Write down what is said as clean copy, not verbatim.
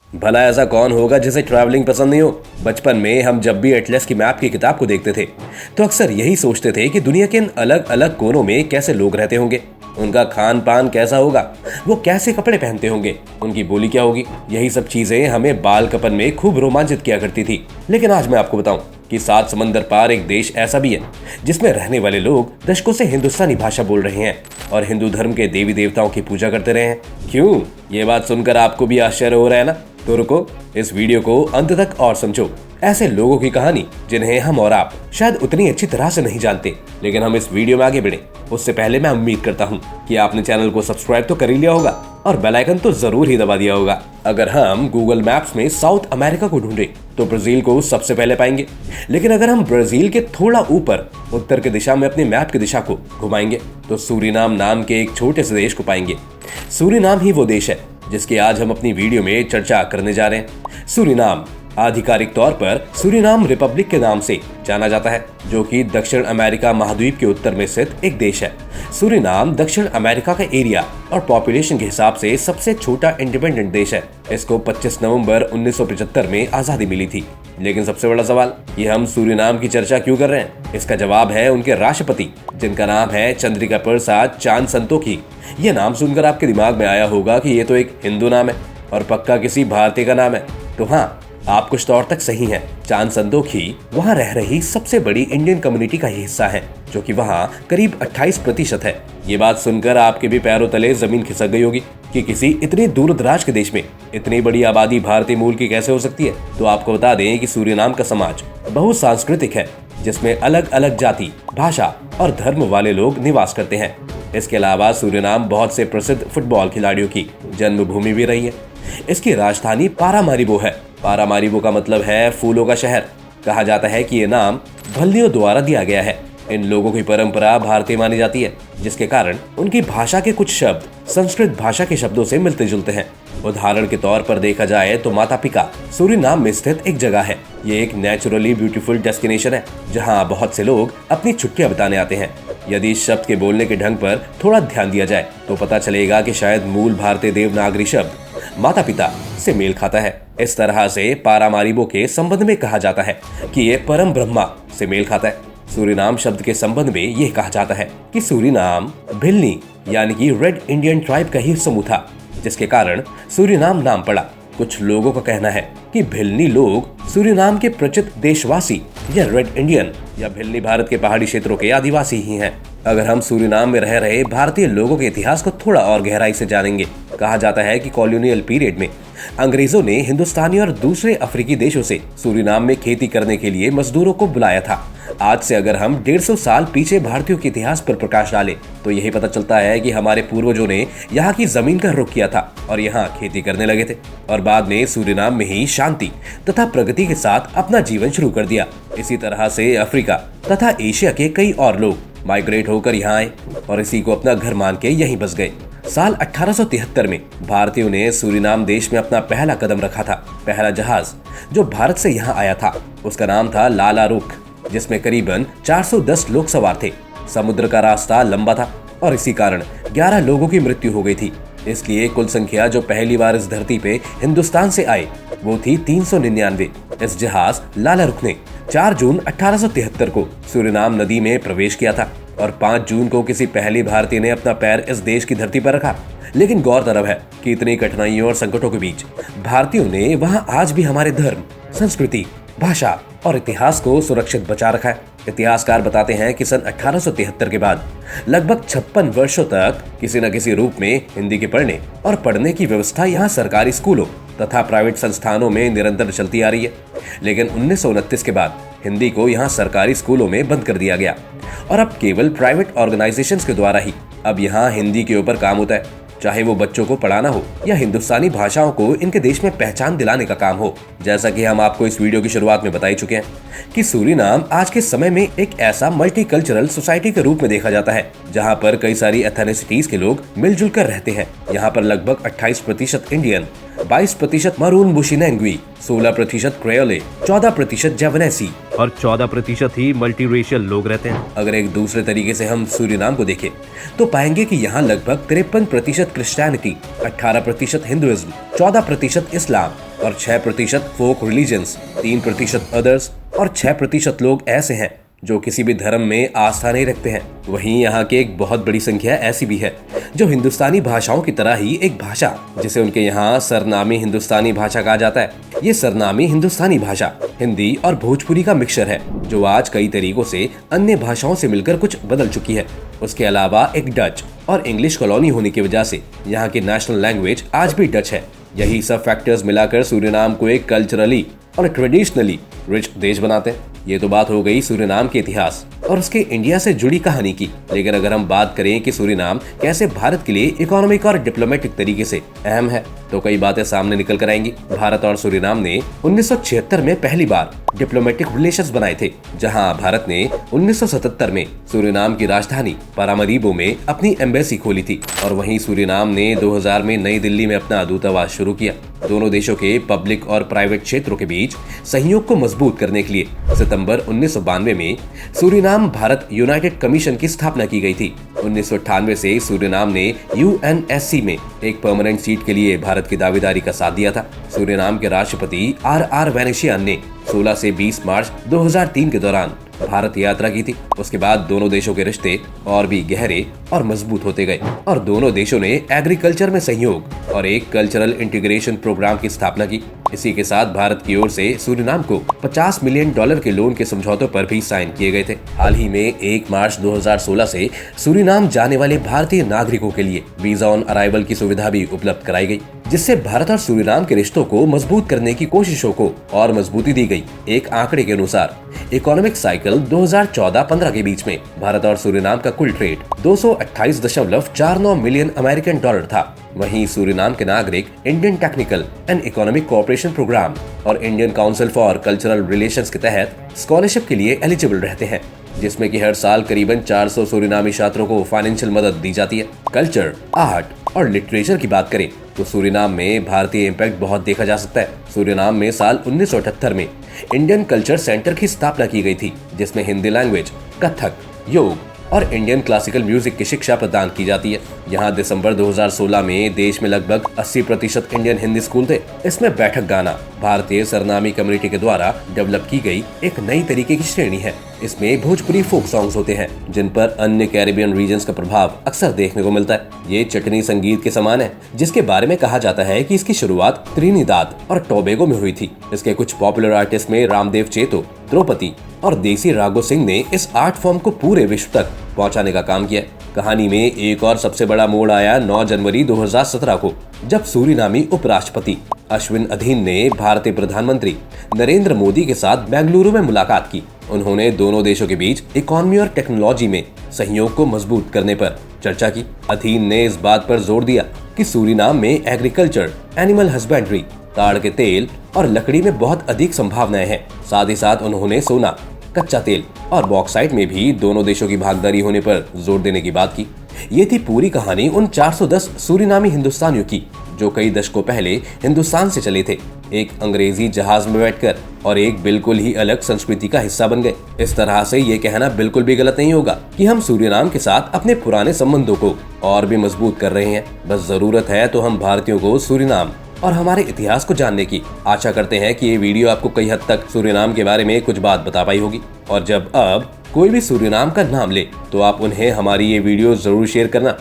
भला ऐसा कौन होगा जिसे ट्रैवलिंग पसंद नहीं हो। बचपन में हम जब भी एटलस की मैप की किताब को देखते थे तो अक्सर यही सोचते थे कि दुनिया के इन अलग अलग कोनों में कैसे लोग रहते होंगे, उनका खान पान कैसा होगा, वो कैसे कपड़े पहनते होंगे, उनकी बोली क्या होगी। यही सब चीजें हमें बालकपन में खूब रोमांचित किया करती थी। लेकिन आज मैं आपको बताऊं कि 7 समंदर पार एक देश ऐसा भी है जिसमें रहने वाले लोग दशकों से हिंदुस्तानी भाषा बोल रहे हैं और हिंदू धर्म के देवी देवताओं की पूजा करते रहे हैं। क्यों? ये बात सुनकर आपको भी आश्चर्य हो रहा है ना? तो रुको, इस वीडियो को अंत तक और समझो। ऐसे लोगों की कहानी जिन्हें हम और आप शायद उतनी अच्छी तरह से नहीं जानते। लेकिन हम इस वीडियो में आगे बढ़े उससे पहले मैं उम्मीद करता हूँ कि आपने चैनल को सब्सक्राइब तो कर ही लिया होगा और बेल आइकन तो जरूर ही दबा दिया होगा। अगर हम गूगल मैप्स में साउथ अमेरिका को ढूंढे तो ब्राजील को सबसे पहले पाएंगे। लेकिन अगर हम ब्राजील के थोड़ा ऊपर उत्तर की दिशा में अपने मैप की दिशा को घुमाएंगे तो सूरीनाम नाम के एक छोटे से देश को पाएंगे। सूरीनाम ही वो देश है जिसकी आज हम अपनी वीडियो में चर्चा करने जा रहे हैं। सूरीनाम आधिकारिक तौर पर सूरीनाम रिपब्लिक के नाम से जाना जाता है, जो कि दक्षिण अमेरिका महाद्वीप के उत्तर में स्थित एक देश है। सूरीनाम दक्षिण अमेरिका का एरिया और पॉपुलेशन के हिसाब से सबसे छोटा इंडिपेंडेंट देश है। इसको 25 नवंबर 1975 में आजादी मिली थी। लेकिन सबसे बड़ा सवाल, ये हम सूरीनाम की चर्चा क्यों कर रहे हैं? इसका जवाब है उनके राष्ट्रपति, जिनका नाम है चंद्रिका प्रसाद चांद संतोखी। ये नाम सुनकर आपके दिमाग में आया होगा कि ये तो एक हिंदू नाम है और पक्का किसी भारतीय का नाम है। तो हाँ, आप कुछ तौर तक सही हैं। चांद संतोखी वहाँ रह रही सबसे बड़ी इंडियन कम्युनिटी का ही हिस्सा है, जो कि वहाँ करीब 28% है। ये बात सुनकर आपके भी पैरों तले जमीन खिसक गई होगी कि किसी इतने दूर दराज के देश में इतनी बड़ी आबादी भारतीय मूल की कैसे हो सकती है। तो आपको बता दें कि सूरीनाम का समाज बहुत सांस्कृतिक है, जिसमें अलग अलग जाति, भाषा और धर्म वाले लोग निवास करते हैं। इसके अलावा सूरीनाम बहुत से प्रसिद्ध फुटबॉल खिलाड़ियों की जन्मभूमि भी रही है। इसकी राजधानी पारामारिबो है। पारामारिबो का मतलब है फूलों का शहर। कहा जाता है कि ये नाम भल्लियों द्वारा दिया गया है। इन लोगों की परंपरा भारतीय मानी जाती है, जिसके कारण उनकी भाषा के कुछ शब्द संस्कृत भाषा के शब्दों से मिलते जुलते हैं। उदाहरण के तौर पर देखा जाए तो माता पिका सूरीनाम में स्थित एक जगह है। ये एक नेचुरली ब्यूटीफुल डेस्टिनेशन है जहाँ बहुत से लोग अपनी छुट्टियां बिताने आते हैं। यदि इस शब्द के बोलने के ढंग पर थोड़ा ध्यान दिया जाए तो पता चलेगा कि शायद मूल भारतीय देवनागरी शब्द माता पिता से मेल खाता है। इस तरह से पारामारिबो के संबंध में कहा जाता है कि ये परम ब्रह्मा से मेल खाता है। सूरीनाम शब्द के संबंध में यह कहा जाता है कि सूरीनाम भिल्नी यानी कि रेड इंडियन ट्राइब का ही समूह था, जिसके कारण सूरीनाम नाम पड़ा। कुछ लोगों का कहना है कि भिल्नी लोग सूरीनाम के प्रचित देशवासी या रेड इंडियन या भिल्नी भारत के पहाड़ी क्षेत्रों के आदिवासी ही हैं। अगर हम सूरीनाम में रह रहे भारतीय लोगों के इतिहास को थोड़ा और गहराई से जानेंगे, कहा जाता है कि कॉलोनियल पीरियड में अंग्रेजों ने हिंदुस्तानी और दूसरे अफ्रीकी देशों से सूरीनाम में खेती करने के लिए मजदूरों को बुलाया था। आज से अगर हम 150 साल पीछे भारतीयों के इतिहास पर प्रकाश डालें तो यही पता चलता है कि हमारे पूर्वजों ने यहाँ की जमीन का रुख किया था और यहाँ खेती करने लगे थे और बाद में सूरीनाम में ही शांति तथा प्रगति के साथ अपना जीवन शुरू कर दिया। इसी तरह से अफ्रीका तथा एशिया के कई और लोग माइग्रेट होकर यहाँ आए और इसी को अपना घर मान के यहीं बस गए। साल 1873 में भारतीयों ने सूरीनाम देश में अपना पहला कदम रखा था। पहला जहाज जो भारत से यहाँ आया था उसका नाम था लाला रुख, जिसमें करीबन 410 लोग सवार थे। समुद्र का रास्ता लंबा था और इसी कारण 11 लोगों की मृत्यु हो गई थी। इसलिए कुल संख्या जो पहली बार इस धरती पे हिंदुस्तान से आए वो थी 399। इस जहाज लाला रुख ने 4 जून 1873 को सूरीनाम नदी में प्रवेश किया था और 5 जून को किसी पहली भारतीय ने अपना पैर इस देश की धरती पर रखा। लेकिन गौरतलब है कि इतनी कठिनाइयों और संकटों के बीच भारतीयों ने वहां आज भी हमारे धर्म, संस्कृति, भाषा और इतिहास को सुरक्षित बचा रखा है। इतिहासकार बताते हैं कि सन 1873 के बाद लगभग 56 वर्षों तक किसी न किसी रूप में हिंदी के पढ़ने और पढ़ने की व्यवस्था यहाँ सरकारी स्कूलों तथा प्राइवेट संस्थानों में निरंतर चलती आ रही है। लेकिन 1929 के बाद हिंदी को यहाँ सरकारी स्कूलों में बंद कर दिया गया और अब केवल प्राइवेट ऑर्गेनाइजेशंस के द्वारा ही अब यहाँ हिंदी के ऊपर काम होता है, चाहे वो बच्चों को पढ़ाना हो या हिंदुस्तानी भाषाओं को इनके देश में पहचान दिलाने का काम हो। जैसा कि हम आपको इस वीडियो की शुरुआत में बता ही चुके हैं कि सूरीनाम आज के समय में एक ऐसा मल्टीकल्चरल सोसाइटी के रूप में देखा जाता है जहां पर कई सारी एथनिसिटीज के लोग मिलजुल कर रहते हैं। यहाँ पर लगभग 28% इंडियन, 22% मरून बुशिनेंगुई, 16% क्रेओले, 14% जावानेसी और 14% ही मल्टीरेशियल लोग रहते हैं। अगर एक दूसरे तरीके से हम सूरीनाम को देखें तो पाएंगे कि यहाँ लगभग 53% क्रिश्चियनिटी, 18% हिंदुइज्म, 14% इस्लाम और 6% फोक रिलीजन्स, 3% अदर्स और 6% लोग ऐसे हैं जो किसी भी धर्म में आस्था नहीं रखते हैं। वहीं यहाँ की एक बहुत बड़ी संख्या ऐसी भी है जो हिंदुस्तानी भाषाओं की तरह ही एक भाषा, जिसे उनके यहाँ सरनामी हिंदुस्तानी भाषा कहा जाता है। ये सरनामी हिंदुस्तानी भाषा हिंदी और भोजपुरी का मिक्सचर है, जो आज कई तरीकों से अन्य भाषाओं से मिलकर कुछ बदल चुकी है। उसके अलावा एक डच और इंग्लिश कॉलोनी होने की वजह से यहाँ की नेशनल लैंग्वेज आज भी डच है। यही सब फैक्टर्स मिलाकर सूरीनाम को एक कल्चरली और ट्रेडिशनली रिच देश बनाते हैं। ये तो बात हो गई सूरीनाम के इतिहास और उसके इंडिया से जुड़ी कहानी की। लेकिन अगर हम बात करें कि सूरीनाम कैसे भारत के लिए इकोनॉमिक और डिप्लोमेटिक तरीके से अहम है, तो कई बातें सामने निकल कर आएंगी। भारत और सूरीनाम ने 1976 में पहली बार डिप्लोमेटिक रिलेशंस बनाए थे, जहां भारत ने 1977 में सूरीनाम की राजधानी पारामरीबो में अपनी एम्बेसी खोली थी और वहीं सूरीनाम ने 2000 में नई दिल्ली में अपना दूतावास शुरू किया। दोनों देशों के पब्लिक और प्राइवेट क्षेत्रों के बीच सहयोग को मजबूत करने के लिए सितंबर 1992 में सूरीनाम भारत यूनाइटेड कमीशन की स्थापना की गई थी। 1998 से सूरीनाम ने यूएनएससी में एक परमानेंट सीट के लिए भारत की दावेदारी का साथ दिया था। सूरीनाम के राष्ट्रपति आर वेनेशियान ने 16 से 20 मार्च 2003 के दौरान भारत यात्रा की थी। उसके बाद दोनों देशों के रिश्ते और भी गहरे और मजबूत होते गए और दोनों देशों ने एग्रीकल्चर में सहयोग और एक कल्चरल इंटीग्रेशन प्रोग्राम की स्थापना की। इसी के साथ भारत की ओर से सूरीनाम को $50 मिलियन के लोन के समझौतों पर भी साइन किए गए थे। हाल ही में 1 मार्च 2016 से सूरीनाम जाने वाले भारतीय नागरिकों के लिए वीजा ऑन अराइवल की सुविधा भी उपलब्ध कराई गई, जिससे भारत और सूरीनाम के रिश्तों को मजबूत करने की कोशिशों को और मजबूती दी गई। एक आंकड़े के अनुसार इकोनॉमिक साइकिल 2014-15 के बीच में भारत और सूरीनाम का कुल ट्रेड $228.49 मिलियन अमेरिकन डॉलर था। वहीं सूरीनाम के नागरिक Indian technical and economic cooperation programme और Indian council for cultural relations के तहत स्कॉलरशिप के लिए एलिजिबल रहते हैं, जिसमें कि हर साल करीबन 400 सूरीनामी छात्रों को फाइनेंशियल मदद दी जाती है। कल्चर, आर्ट और लिटरेचर की बात करें तो सूरीनाम में भारतीय इम्पैक्ट बहुत देखा जा सकता है। सूरीनाम में साल 1978 में इंडियन कल्चर सेंटर की स्थापना की गई थी, जिसमें हिंदी लैंग्वेज, कथक, योग और इंडियन क्लासिकल म्यूजिक की शिक्षा प्रदान की जाती है। यहाँ दिसंबर 2016 में देश में लगभग 80% इंडियन हिंदी स्कूल थे। इसमें बैठक गाना भारतीय सरनामी कम्युनिटी के द्वारा डेवलप की गई एक नई तरीके की श्रेणी है। इसमें भोजपुरी फोक सॉन्ग्स होते हैं, जिन पर अन्य कैरिबियन रीजन्स का प्रभाव अक्सर देखने को मिलता है। ये चटनी संगीत के समान है, जिसके बारे में कहा जाता है कि इसकी शुरुआत त्रिनिदाद और टोबैगो में हुई थी। इसके कुछ पॉपुलर आर्टिस्ट में रामदेव चेतो, द्रौपदी और देसी राघो सिंह ने इस आर्ट फॉर्म को पूरे विश्व तक पहुंचाने का काम किया। कहानी में एक और सबसे बड़ा मोड़ आया 9 जनवरी 2017 को, जब सूरीनामी उपराष्ट्रपति अश्विन अधीन ने भारतीय प्रधानमंत्री नरेंद्र मोदी के साथ बेंगलुरु में मुलाकात की। उन्होंने दोनों देशों के बीच इकोनॉमी और टेक्नोलॉजी में सहयोग को मजबूत करने पर चर्चा की। अधीन ने इस बात पर जोर दिया कि सूरीनाम में एग्रीकल्चर, एनिमल हस्बेंड्री, ताड़ के तेल और लकड़ी में बहुत अधिक संभावनाएं हैं। साथ ही साथ उन्होंने सोना, कच्चा तेल और बॉक्साइट में भी दोनों देशों की भागीदारी होने पर जोर देने की बात की। ये थी पूरी कहानी उन 410 सूरीनामी हिंदुस्तानियों की जो कई दशकों पहले हिंदुस्तान से चले थे, एक अंग्रेजी जहाज में बैठकर और एक बिल्कुल ही अलग संस्कृति का हिस्सा बन गए। इस तरह से ये कहना बिल्कुल भी गलत नहीं होगा कि हम सूरीनाम के साथ अपने पुराने संबंधों को और भी मजबूत कर रहे हैं। बस जरूरत है तो हम भारतीयों को सूरीनाम और हमारे इतिहास को जानने की। आशा करते हैं कि ये वीडियो आपको कई हद तक सूरीनाम के बारे में कुछ बात बता पाई होगी। और जब अब कोई भी सूरीनाम का नाम ले तो आप उन्हें हमारी ये वीडियो जरूर शेयर करना।